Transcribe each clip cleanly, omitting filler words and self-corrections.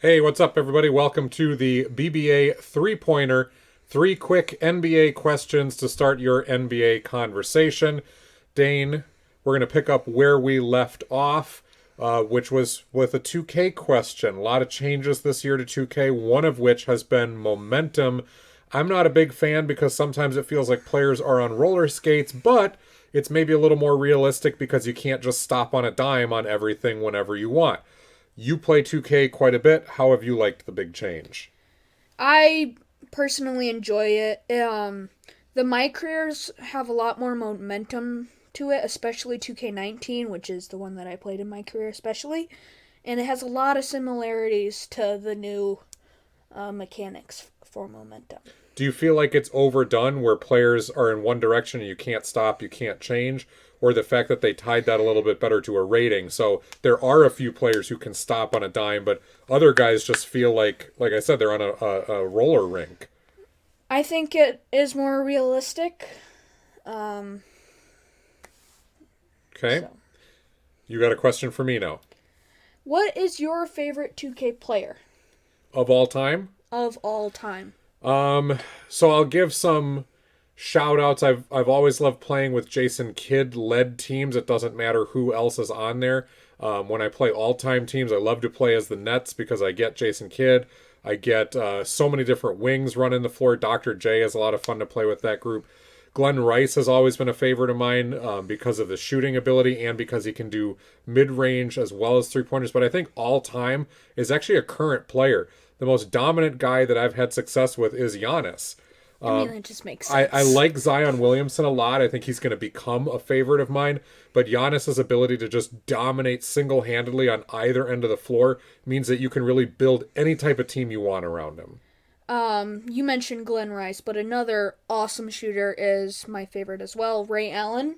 Hey, what's up, everybody? Welcome to the BbA three-pointer. Three quick NBA questions to start your NBA conversation. Dane, we're going to pick up where we left off, which was with a 2K question. A lot of changes this year to 2K, one of which has been momentum. I'm not a big fan because sometimes it feels like players are on roller skates, but it's maybe a little more realistic because you can't just stop on a dime on everything whenever you want. You play 2K quite a bit. How have you liked the big change? I personally enjoy it. The My Careers have a lot more momentum to it, especially 2K19, which is the one that I played in my career, especially. And it has a lot of similarities to the new mechanics for momentum. Do you feel like it's overdone where players are in one direction and you can't stop, you can't change? Or the fact that they tied that a little bit better to a rating? So there are a few players who can stop on a dime, but other guys just feel like I said, they're on a roller rink. I think it is more realistic. Um, Okay. so, You got a question for me now. what is your favorite 2K player Of all time? of all time? So I'll give some shout outs. I've always loved playing with Jason Kidd led teams. It doesn't matter who else is on there. When I play all time teams, I love to play as the Nets because I get Jason Kidd. I get so many different wings running the floor. Dr. J is a lot of fun to play with that group. Glenn Rice has always been a favorite of mine because of the shooting ability and because he can do mid range as well as three pointers. But I think all time is actually a current player. The most dominant guy that I've had success with is Giannis. I mean, it just makes I sense. like Zion Williamson a lot. I think he's going to become a favorite of mine. But Giannis's ability to just dominate single handedly on either end of the floor means that you can really build any type of team you want around him. You mentioned Glenn Rice, but another awesome shooter is my favorite as well, Ray Allen.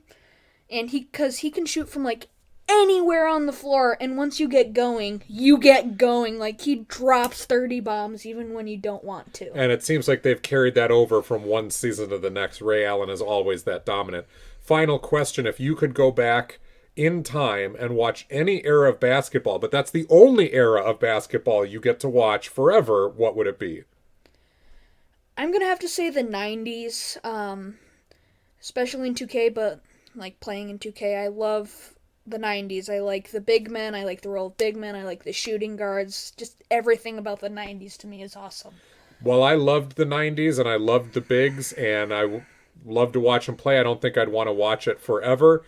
And cause he can shoot from like anywhere on the floor, and once you get going, you get going. Like he drops 30 bombs even when you don't want to. And it seems like they've carried that over from one season to the next. Ray Allen is always that dominant. Final question: if you could go back in time and watch any era of basketball, but that's the only era of basketball you get to watch forever, what would it be? I'm gonna have to say the 90s, especially in 2K, but like playing in 2K, I love the 90s. I like the big men, I like the role of big men, I like the shooting guards. Just everything about the 90s to me is awesome. Well, I loved the 90s and I loved the bigs and love to watch them play. I don't think I'd want to watch it forever.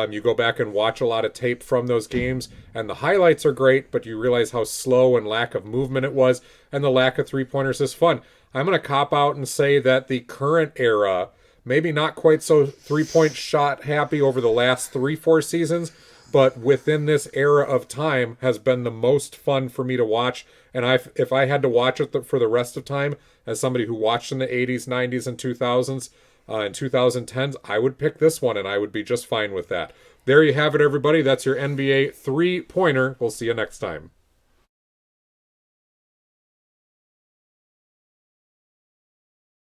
You go back and watch a lot of tape from those games, and the highlights are great, but you realize how slow and lack of movement it was, and the lack of three pointers is fun. I'm going to cop out and say that the current era, maybe not quite so three-point shot happy over the last 3, 4 seasons, but within this era of time has been the most fun for me to watch. And if I had to watch it for the rest of time, as somebody who watched in the 80s, 90s, and 2000s, and 2010s, I would pick this one and I would be just fine with that. There you have it, everybody. That's your NBA three-pointer. We'll see you next time.